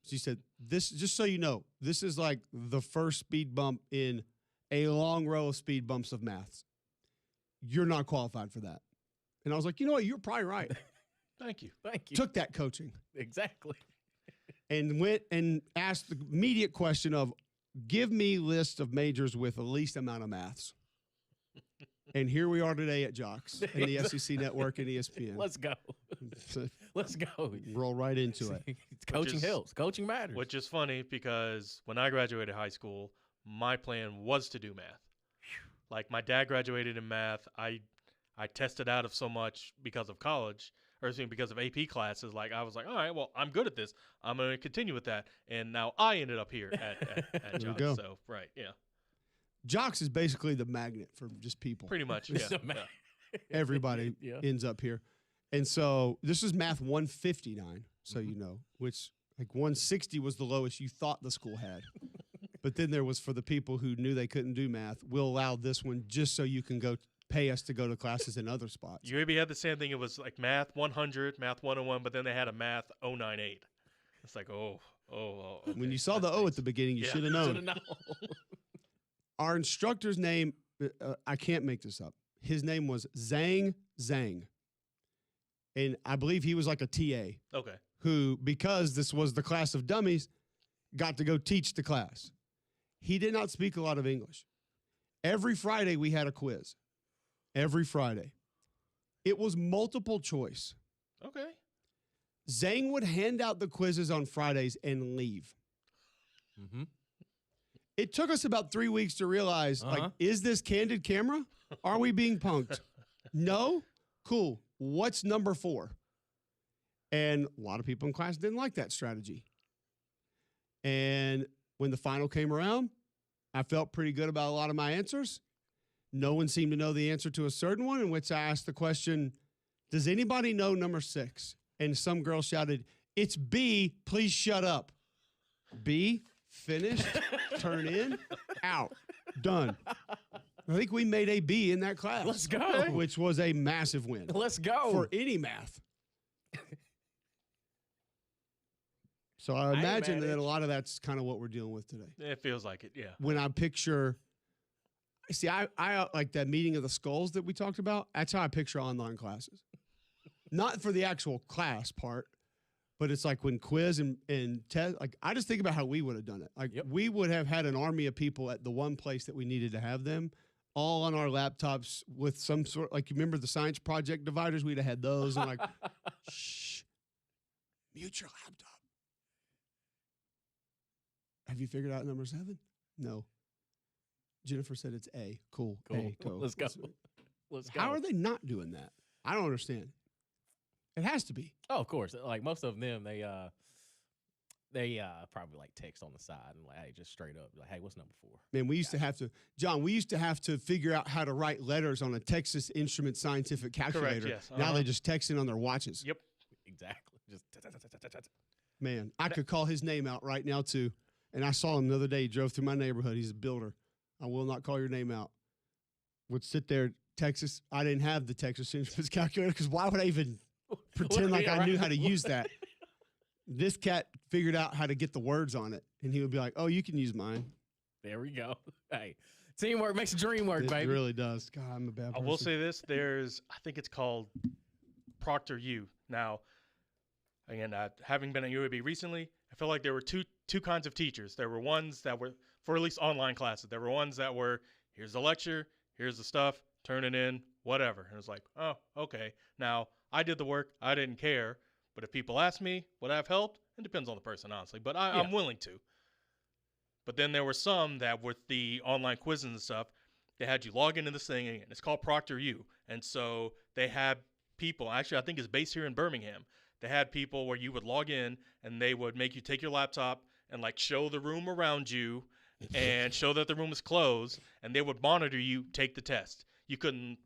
Speaker 1: She said, this, just so you know, this is like the first speed bump in a long row of speed bumps of maths. You're not qualified for that. And I was like, you know what? You're probably right.
Speaker 2: Thank you.
Speaker 1: Took that coaching.
Speaker 3: Exactly.
Speaker 1: And went and asked the immediate question of, give me list of majors with the least amount of maths. And here we are today at Jocks and the SEC Network and ESPN.
Speaker 3: Let's go. Let's go.
Speaker 1: Roll right into it.
Speaker 3: Coaching helps. Coaching matters.
Speaker 2: Which is funny because when I graduated high school, my plan was to do math. Like my dad graduated in math. I tested out of so much because of college, or because of AP classes. Like I was like, all right, well, I'm good at this. I'm going to continue with that. And now I ended up here at Jocks. So, right, yeah. Jocks
Speaker 1: is basically the magnet for just people.
Speaker 2: Pretty much, yeah.
Speaker 1: Everybody ends up here. And so this is math 159, so you know, which like 160 was the lowest you thought the school had. But then there was for the people who knew they couldn't do math, we'll allow this one just so you can go pay us to go to classes in other spots.
Speaker 2: UAB had the same thing. It was like math 100, math 101, but then they had a math 098. It's like, oh. Okay.
Speaker 1: When you saw the O at the beginning, you should have known. Our instructor's name, I can't make this up. His name was Zhang. And I believe he was like a TA.
Speaker 2: Okay.
Speaker 1: Who, because this was the class of dummies, got to go teach the class. He did not speak a lot of English. Every Friday we had a quiz. Every Friday. It was multiple choice.
Speaker 2: Okay.
Speaker 1: Zhang would hand out the quizzes on Fridays and leave.
Speaker 3: Mm-hmm.
Speaker 1: It took us about 3 weeks to realize, like, is this candid camera? Are we being punked? No? Cool. What's number 4? And a lot of people in class didn't like that strategy. And when the final came around, I felt pretty good about a lot of my answers. No one seemed to know the answer to a certain one, in which I asked the question, does anybody know number 6? And some girl shouted, it's B, please shut up. B, finished, turn in, out, done. I think we made a B in that class.
Speaker 3: Let's go.
Speaker 1: Which was a massive win.
Speaker 3: Let's go.
Speaker 1: For any math. So I imagine that a lot of that's kind of what we're dealing with today.
Speaker 2: It feels like it, yeah.
Speaker 1: When I picture, see, I like that meeting of the skulls that we talked about. That's how I picture online classes. Not for the actual class part, but it's like when quiz and test, like I just think about how we would have done it. Like we would have had an army of people at the one place that we needed to have them, all on our laptops with some sort, like you remember the science project dividers? We'd have had those and like Shh. Mute your laptop. Have you figured out number 7? No. Jennifer said it's A. Cool.
Speaker 3: Cool.
Speaker 1: A, go.
Speaker 3: Let's go. Let's go.
Speaker 1: How are they not doing that? I don't understand. It has to be.
Speaker 3: Oh, of course. Like most of them, they probably like text on the side and like, hey, just straight up, like, hey, what's number 4?
Speaker 1: Man, we used to have to, John, we used to have to figure out how to write letters on a Texas Instrument Scientific calculator.
Speaker 2: yes.
Speaker 1: Now they just text in on their watches.
Speaker 2: Yep.
Speaker 3: Exactly. Just
Speaker 1: Man, I could call his name out right now too. And I saw him the other day. He drove through my neighborhood. He's a builder. I will not call your name out. Would sit there, Texas. I didn't have the Texas Instruments calculator because why would I even pretend like I knew how to use that? This cat figured out how to get the words on it, and he would be like, "Oh, you can use mine."
Speaker 3: There we go. Hey, teamwork makes the dream work,
Speaker 1: It
Speaker 3: baby.
Speaker 1: really does. God, I'm a bad person.
Speaker 2: I will say this: I think it's called Proctor U. Now, again, having been at UAB recently, I feel like there were two kinds of teachers. There were ones that were, for at least online classes, there were ones that were, here's the lecture, here's the stuff, turn it in, whatever. And it was like, oh, okay. Now, I did the work, I didn't care. But if people ask me, would I have helped? It depends on the person, honestly. But I'm willing to. But then there were some that with the online quizzes and stuff, they had you log into this thing, and it's called Proctor U. And so they had people, actually I think it's based here in Birmingham. They had people where you would log in, and they would make you take your laptop and like show the room around you and show that the room is closed, and they would monitor you take the test. You couldn't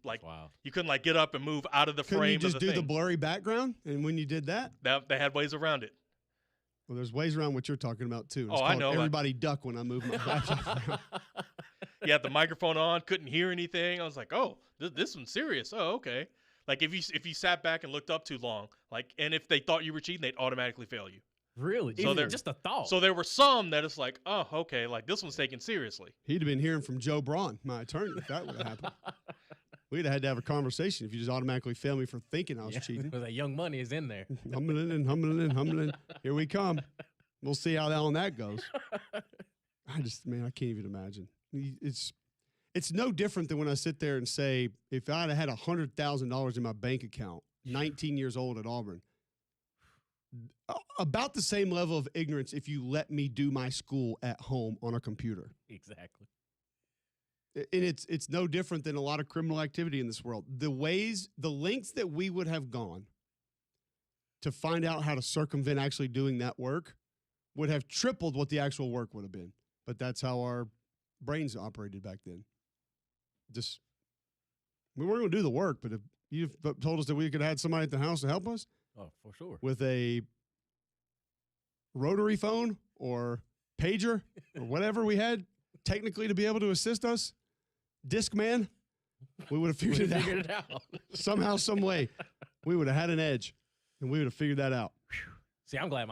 Speaker 2: get up and move out of the
Speaker 1: Couldn't
Speaker 2: frame.
Speaker 1: you just
Speaker 2: of the
Speaker 1: do
Speaker 2: thing.
Speaker 1: the blurry background? And when you did that,
Speaker 2: They had ways around it.
Speaker 1: well, there's ways around what you're talking about too. It's
Speaker 2: I
Speaker 1: called
Speaker 2: know.
Speaker 1: Everybody duck when I move my laptop around.
Speaker 2: You had the microphone on, couldn't hear anything. I was like, oh, this one's serious. Oh, okay. Like if you sat back and looked up too long, and if they thought you were cheating, they'd automatically fail you.
Speaker 3: Really?
Speaker 2: So
Speaker 3: Even just a thought.
Speaker 2: So there were some that it's like, oh, okay, like this one's taken seriously.
Speaker 1: He'd have been hearing from Joe Braun, my attorney, if that would have happened. We'd have had to have a conversation if you just automatically fail me for thinking I was cheating.
Speaker 3: Because that young money is in there.
Speaker 1: Humbling. Here we come. We'll see how long that goes. I can't even imagine. It's no different than when I sit there and say, if I'd have had $100,000 in my bank account, 19 years old at Auburn, about the same level of ignorance if you let me do my school at home on a computer.
Speaker 3: Exactly.
Speaker 1: And it's no different than a lot of criminal activity in this world. The lengths that we would have gone to find out how to circumvent actually doing that work would have tripled what the actual work would have been. But that's how our brains operated back then. We weren't going to do the work, but if you told us that we could have had somebody at the house to help us,
Speaker 3: oh, for sure,
Speaker 1: with a rotary phone or pager or whatever we had technically to be able to assist us, Discman, we would have figured it out. Somehow, some way, we would have had an edge, and we would have figured that out.
Speaker 3: See, I'm glad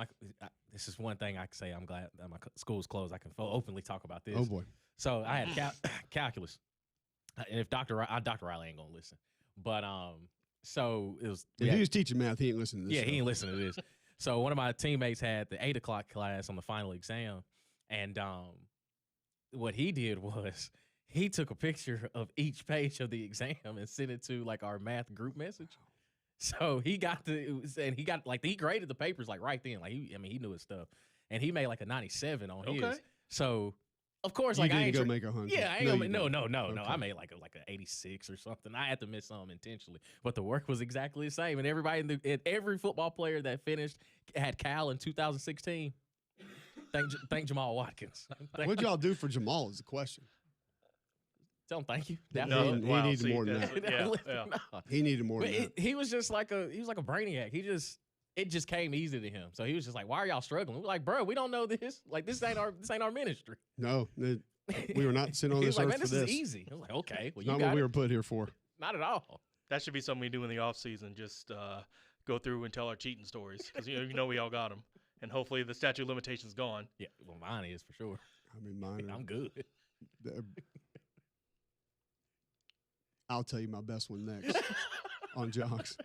Speaker 3: this is one thing I can say. I'm glad that my school's closed. I can openly talk about this.
Speaker 1: Oh, boy.
Speaker 3: So I had calculus. And if Dr. Riley ain't going to listen. But so it was.
Speaker 1: If he was teaching math, he ain't listening to this.
Speaker 3: Yeah,
Speaker 1: show.
Speaker 3: he ain't listening to this. So one of my teammates had the 8 o'clock class on the final exam. And what he did was he took a picture of each page of the exam and sent it to like our math group message. So he graded the papers like right then. Like he knew his stuff. And he made like a 97 on his. So of course, like
Speaker 1: you
Speaker 3: I
Speaker 1: didn't
Speaker 3: ain't
Speaker 1: go make 100.
Speaker 3: Yeah, I ain't gonna no.
Speaker 1: Okay.
Speaker 3: I made like an 86 or something. I had to miss some intentionally, but the work was exactly the same. And everybody every football player that finished had Cal in 2016. Thank Jamal Watkins.
Speaker 1: What'd y'all do for Jamal is the question.
Speaker 3: Tell him thank you.
Speaker 1: He needed more than that.
Speaker 3: No.
Speaker 1: He needed more than that.
Speaker 3: He was just like a brainiac. It just came easy to him. So he was just like, "Why are y'all struggling?" We're like, "Bro, we don't know this. Like, this ain't our ministry."
Speaker 1: No, we were not sitting on this earth
Speaker 3: man,
Speaker 1: for
Speaker 3: this is easy. I was like, "Okay, well, you
Speaker 1: not
Speaker 3: got
Speaker 1: what we
Speaker 3: it."
Speaker 1: were put here for.
Speaker 3: Not at all.
Speaker 2: That should be something we do in the off season. Just go through and tell our cheating stories because you know we all got them, and hopefully the statute of limitations gone.
Speaker 3: Yeah, well, mine is for sure.
Speaker 1: I mean, mine.
Speaker 3: I'm good.
Speaker 1: I'll tell you my best one next on Jocks.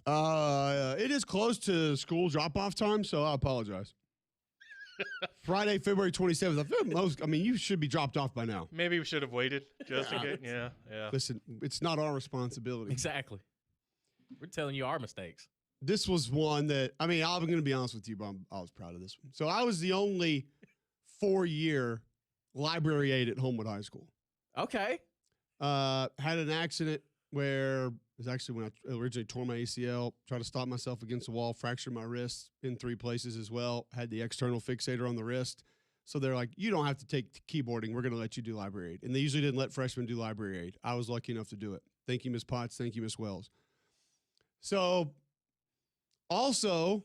Speaker 1: It is close to school drop-off time, so I apologize. Friday, February 27th. I mean, you should be dropped off by now.
Speaker 2: Maybe we should have waited just in case. Yeah.
Speaker 1: Listen, it's not our responsibility.
Speaker 3: Exactly. We're telling you our mistakes.
Speaker 1: This was one that, I mean, I'm going to be honest with you, but I was proud of this one. So I was the only 4-year library aide at Homewood High School.
Speaker 3: Okay.
Speaker 1: Had an accident where it was actually when I originally tore my ACL, tried to stop myself against the wall, fractured my wrist in 3 places as well, had the external fixator on the wrist. So they're like, you don't have to take keyboarding. We're going to let you do library aid. And they usually didn't let freshmen do library aid. I was lucky enough to do it. Thank you, Ms. Potts. Thank you, Ms. Wells. So also,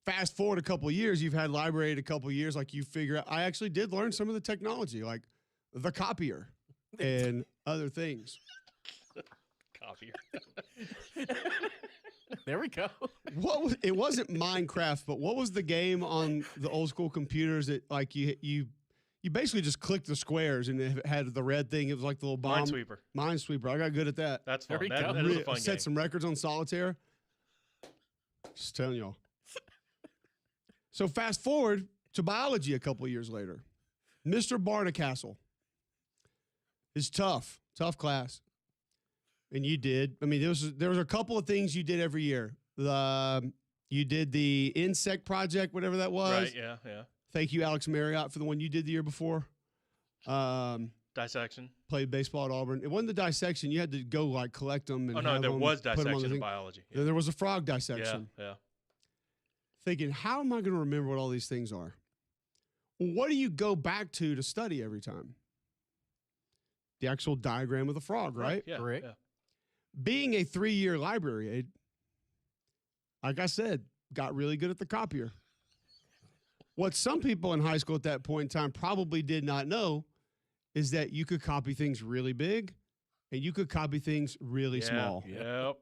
Speaker 1: fast forward a couple of years, you've had library aid a couple of years, like you figure out, I actually did learn some of the technology, like the copier and other things.
Speaker 2: Copier.
Speaker 3: There we go.
Speaker 1: It wasn't Minecraft, but what was the game on the old school computers that like you basically just clicked the squares and it had the red thing. It was like the little bomb.
Speaker 2: Minesweeper.
Speaker 1: Minesweeper. I got good at that.
Speaker 2: That's fun.
Speaker 3: There we
Speaker 2: That
Speaker 3: go.
Speaker 2: is a fun game.
Speaker 1: Set some records on solitaire. Just telling y'all. So fast forward to biology a couple of years later. Mr. Barnacastle is tough class. And you did. I mean, there was a couple of things you did every year. You did the insect project, whatever that was.
Speaker 2: Right, yeah.
Speaker 1: Thank you, Alex Marriott, for the one you did the year before.
Speaker 2: Dissection.
Speaker 1: Played baseball at Auburn. It wasn't the dissection. You had to go like collect them. And
Speaker 2: There was
Speaker 1: put 'em on the
Speaker 2: dissection in
Speaker 1: thing.
Speaker 2: biology.
Speaker 1: Then there was a frog dissection.
Speaker 2: Yeah.
Speaker 1: Thinking, how am I going to remember what all these things are? Well, what do you go back to study every time? The actual diagram of the frog, right?
Speaker 2: Yeah.
Speaker 3: Correct.
Speaker 2: Yeah.
Speaker 1: Being a 3-year library aide, like I said, got really good at the copier. What some people in high school at that point in time probably did not know is that you could copy things really big and you could copy things really small.
Speaker 2: Yep.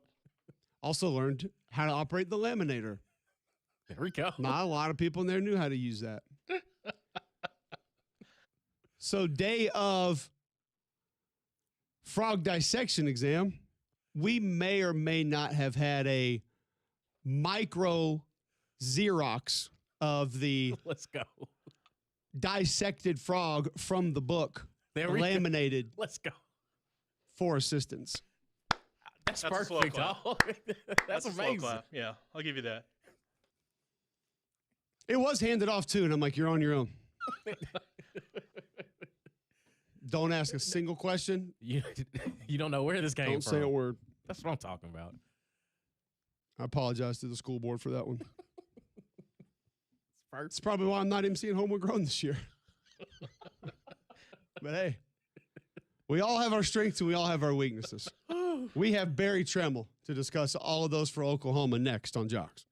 Speaker 1: Also learned how to operate the laminator.
Speaker 3: There we go.
Speaker 1: Not a lot of people in there knew how to use that. So day of frog dissection exam, we may or may not have had a micro Xerox of the
Speaker 3: Let's go.
Speaker 1: dissected frog from the book,
Speaker 3: There we go.
Speaker 1: laminated
Speaker 3: Let's go.
Speaker 1: for assistance.
Speaker 3: That's
Speaker 2: a slow
Speaker 3: perfect.
Speaker 2: clap.
Speaker 3: That's
Speaker 2: a slow
Speaker 3: amazing.
Speaker 2: clap. Yeah, I'll give you that.
Speaker 1: It was handed off too, and I'm like, you're on your own. Don't ask a single question.
Speaker 3: You don't know where this came
Speaker 1: Don't
Speaker 3: from.
Speaker 1: say a word.
Speaker 3: That's what I'm talking about.
Speaker 1: I apologize to the school board for that one.
Speaker 3: First.
Speaker 1: It's probably why I'm not even seeing Homewood Grown this year. But hey, we all have our strengths and we all have our weaknesses. We have Barry Tremmel to discuss all of those for Oklahoma next on Jocks.